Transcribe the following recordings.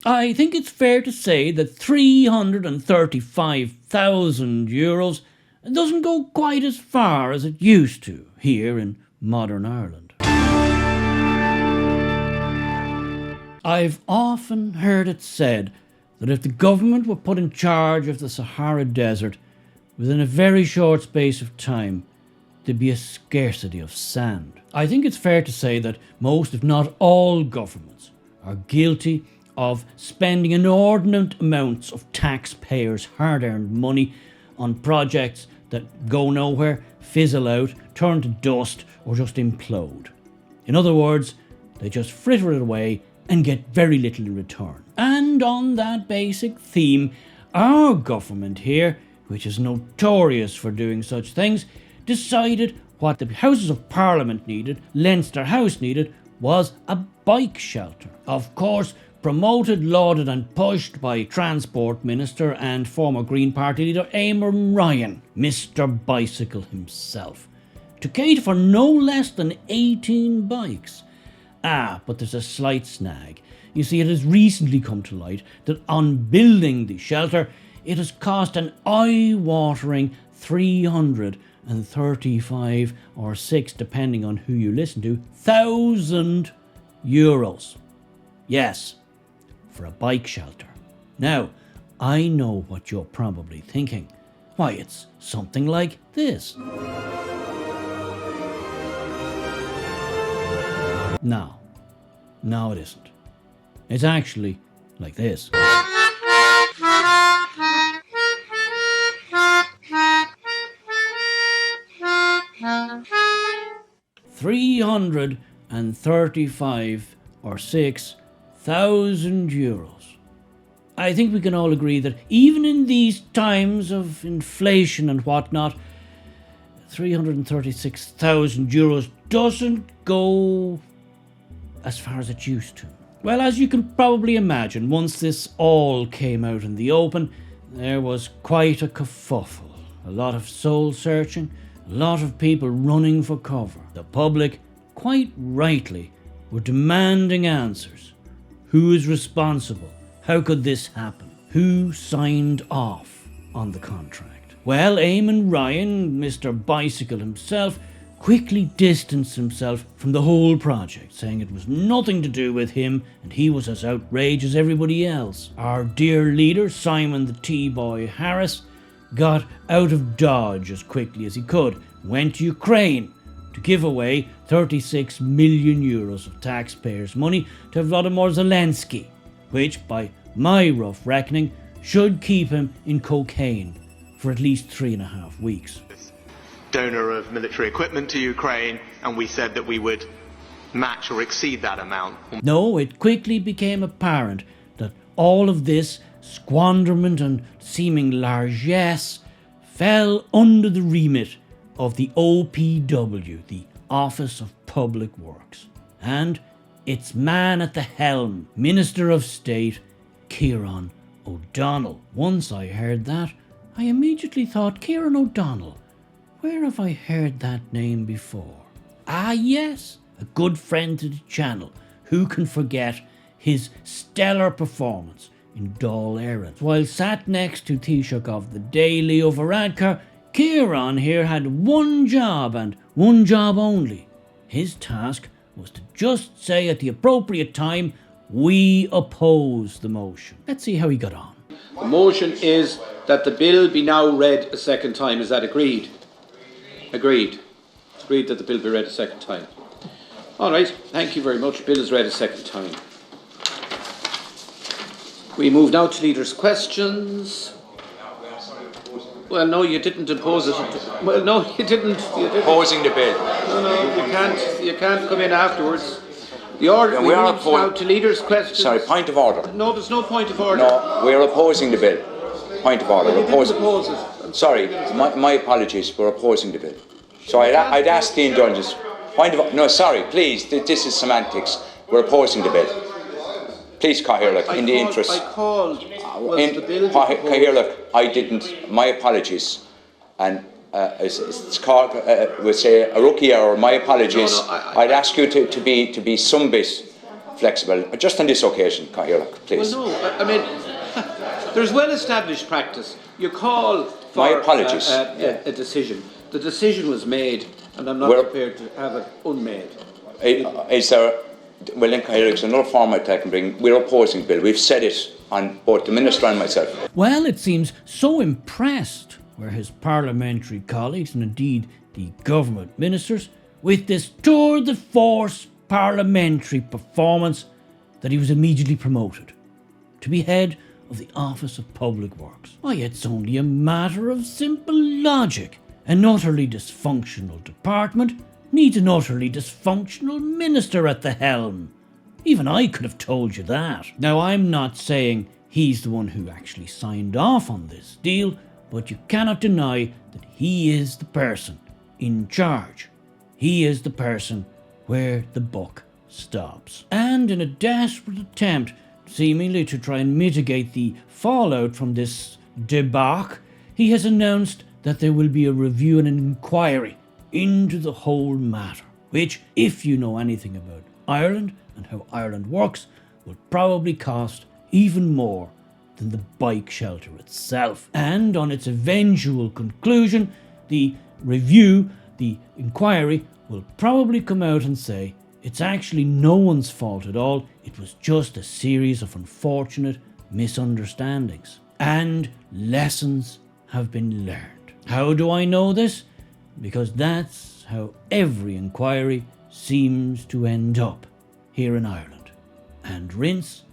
I think it's fair to say that €335,000 doesn't go quite as far as it used to here in modern Ireland. I've often heard it said that if the government were put in charge of the Sahara Desert, within a very short space of time, there'd be a scarcity of sand. I think it's fair to say that most, if not all, governments are guilty of spending inordinate amounts of taxpayers' hard-earned money on projects that go nowhere, fizzle out, turn to dust, or just implode. In other words, they just fritter it away and get very little in return. And on that basic theme, our government here, which is notorious for doing such things, decided what the Houses of Parliament needed, Leinster House needed, was a bike shelter. Of course, promoted, lauded and pushed by Transport Minister and former Green Party leader Eamon Ryan, Mr. Bicycle himself, to cater for no less than 18 bikes. But there's a slight snag. You see, it has recently come to light that on building the shelter, it has cost an eye-watering €335 or €6, depending on who you listen to, €1,000. Yes, for a bike shelter. Now, I know what you're probably thinking. Why, it's something like this. No, it isn't. It's actually like this. €335 or €6,000. I think we can all agree that even in these times of inflation and whatnot, €336,000 doesn't go as far as it used to. Well, as you can probably imagine, once this all came out in the open, there was quite a kerfuffle. A lot of soul searching, a lot of people running for cover. The public, quite rightly, were demanding answers. Who is responsible? How could this happen? Who signed off on the contract? Well, Eamon Ryan, Mr. Bicycle himself, quickly distanced himself from the whole project, saying it was nothing to do with him and he was as outraged as everybody else. Our dear leader, Simon the T-Boy Harris, got out of Dodge as quickly as he could, went to Ukraine to give away €36 million of taxpayers' money to Volodymyr Zelensky, which, by my rough reckoning, should keep him in cocaine for at least 3.5 weeks. Donor of military equipment to Ukraine, and we said that we would match or exceed that amount. No, it quickly became apparent that all of this squanderment and seeming largesse fell under the remit of the OPW, the Office of Public Works, and its man at the helm, Minister of State, Kieran O'Donnell. Once I heard that, I immediately thought, Kieran O'Donnell, where have I heard that name before? Yes, a good friend to the channel. Who can forget his stellar performance in Dáil Éireann? While sat next to Taoiseach of the day, Leo Varadkar, Kieran here had one job and one job only. His task was to just say at the appropriate time, we oppose the motion. Let's see how he got on. The motion is that the bill be now read a second time. Is that agreed? Agreed. Agreed that the bill be read a second time. All right, thank you very much. Bill is read a second time. We move now to leaders' questions. Well, no, you didn't impose it. Well, no, you didn't. Opposing the bill. No, you can't come in afterwards. The order, we move now to leaders' questions. Sorry, point of order. No, there's no point of order. No, we're opposing the bill. Point of order. You didn't oppose it. Sorry, my apologies. We're opposing the bill. So I'd ask the indulgence. No, sorry, please. This is semantics. We're opposing the bill. Please, Cathaoirleach, in the interest. I called. The bill Cathaoirleach, I didn't. My apologies. And it's called, we'll say, a rookie error. My apologies. No, I'd ask you to be some bit flexible, just on this occasion, Cathaoirleach, please. Well, no, I mean, there's well-established practice. You call for My apologies. a decision. The decision was made, and I'm not prepared to have it unmade. Is there, well then Cathaoirleach, there's another format I can bring. We're opposing the bill. We've said it on both the Minister and myself. Well, it seems so impressed were his parliamentary colleagues and indeed the government ministers with this tour de force parliamentary performance that he was immediately promoted to be head of the Office of Public Works. Why, it's only a matter of simple logic. An utterly dysfunctional department needs an utterly dysfunctional minister at the helm. Even I could have told you that. Now, I'm not saying he's the one who actually signed off on this deal, but you cannot deny that he is the person in charge. He is the person where the buck stops. And in a desperate attempt, seemingly to try and mitigate the fallout from this debacle, he has announced that there will be a review and an inquiry into the whole matter, which, if you know anything about Ireland and how Ireland works, will probably cost even more than the bike shelter itself. And on its eventual conclusion, the review, the inquiry, will probably come out and say it's actually no one's fault at all. It was just a series of unfortunate misunderstandings. And lessons have been learned. How do I know this? Because that's how every inquiry seems to end up here in Ireland. And rinse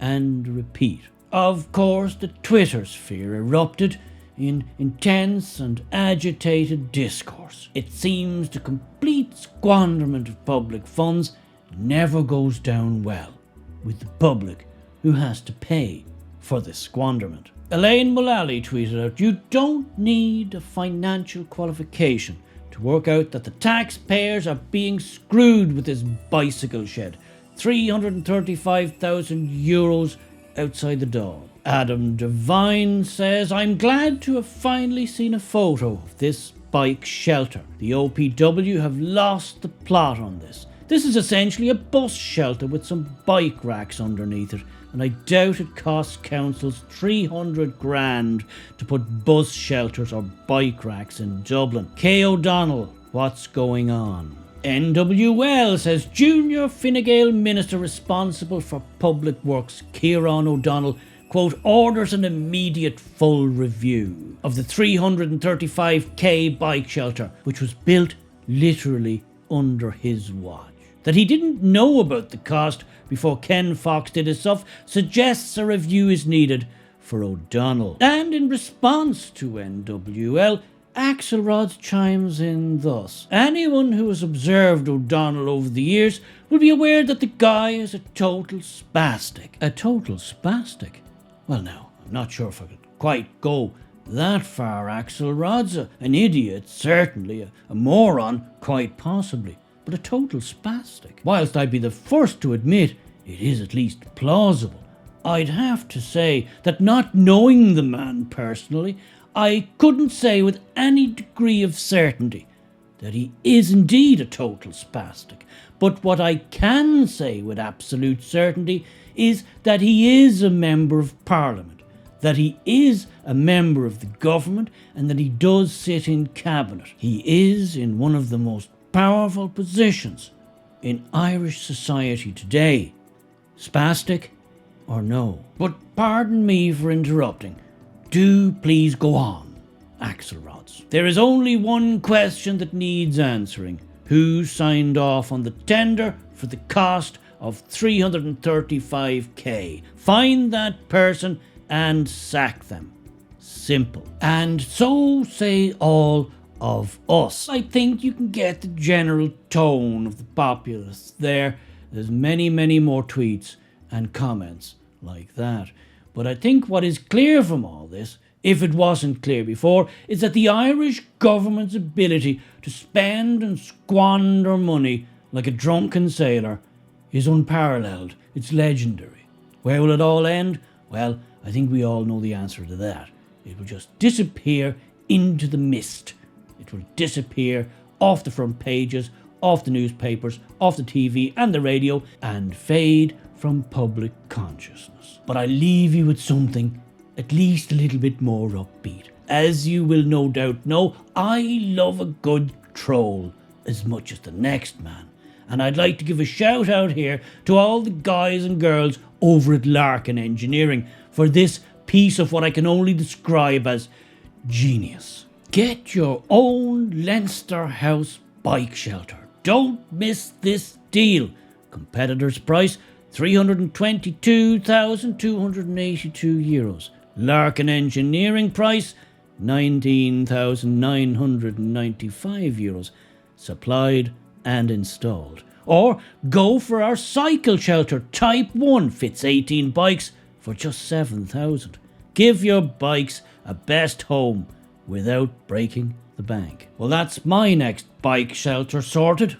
and repeat. Of course, the Twitter sphere erupted in intense and agitated discourse. It seems the complete squanderment of public funds never goes down well with the public who has to pay for this squanderment. Elaine Mullally tweeted out, "You don't need a financial qualification to work out that the taxpayers are being screwed with this bicycle shed. €335,000 outside the door." Adam Devine says, "I'm glad to have finally seen a photo of this bike shelter. The OPW have lost the plot on this. This is essentially a bus shelter with some bike racks underneath it, and I doubt it costs councils 300 grand to put bus shelters or bike racks in Dublin. Kay O'Donnell, what's going on?" NWL says, "Junior Fine Gael Minister responsible for Public Works, Ciarán O'Donnell, quote, orders an immediate full review of the 335k bike shelter, which was built literally under his watch. That he didn't know about the cost before Ken Fox did his stuff suggests a review is needed for O'Donnell." And in response to NWL, Axelrod chimes in thus, "Anyone who has observed O'Donnell over the years will be aware that the guy is a total spastic." A total spastic? Well now, I'm not sure if I could quite go that far, Axelrod's an idiot, certainly, a moron, quite possibly, but a total spastic. Whilst I'd be the first to admit it is at least plausible, I'd have to say that not knowing the man personally, I couldn't say with any degree of certainty that he is indeed a total spastic. But what I can say with absolute certainty is that he is a member of Parliament, that he is a member of the government, and that he does sit in cabinet. He is in one of the most powerful positions in Irish society today. Spastic or no? But pardon me for interrupting. Do please go on, Axelrods. There is only one question that needs answering. Who signed off on the tender for the cost of 335k? Find that person and sack them. Simple. And so say all of us. I think you can get the general tone of the populace there. There's many, many more tweets and comments like that. But I think what is clear from all this, if it wasn't clear before, is that the Irish government's ability to spend and squander money like a drunken sailor is unparalleled. It's legendary. Where will it all end? Well, I think we all know the answer to that. It will just disappear into the mist. It will disappear off the front pages, off the newspapers, off the TV and the radio, and fade from public consciousness. But I leave you with something at least a little bit more upbeat. As you will no doubt know, I love a good troll as much as the next man. And I'd like to give a shout out here to all the guys and girls over at Larkin Engineering for this piece of what I can only describe as genius. Get your own Leinster House bike shelter. Don't miss this deal. Competitor's price €322,282. Larkin Engineering price €19,995. Supplied and installed. Or go for our cycle shelter Type 1, fits 18 bikes for just €7,000. Give your bikes a best home without breaking the bank. Well, that's my next bike shelter sorted.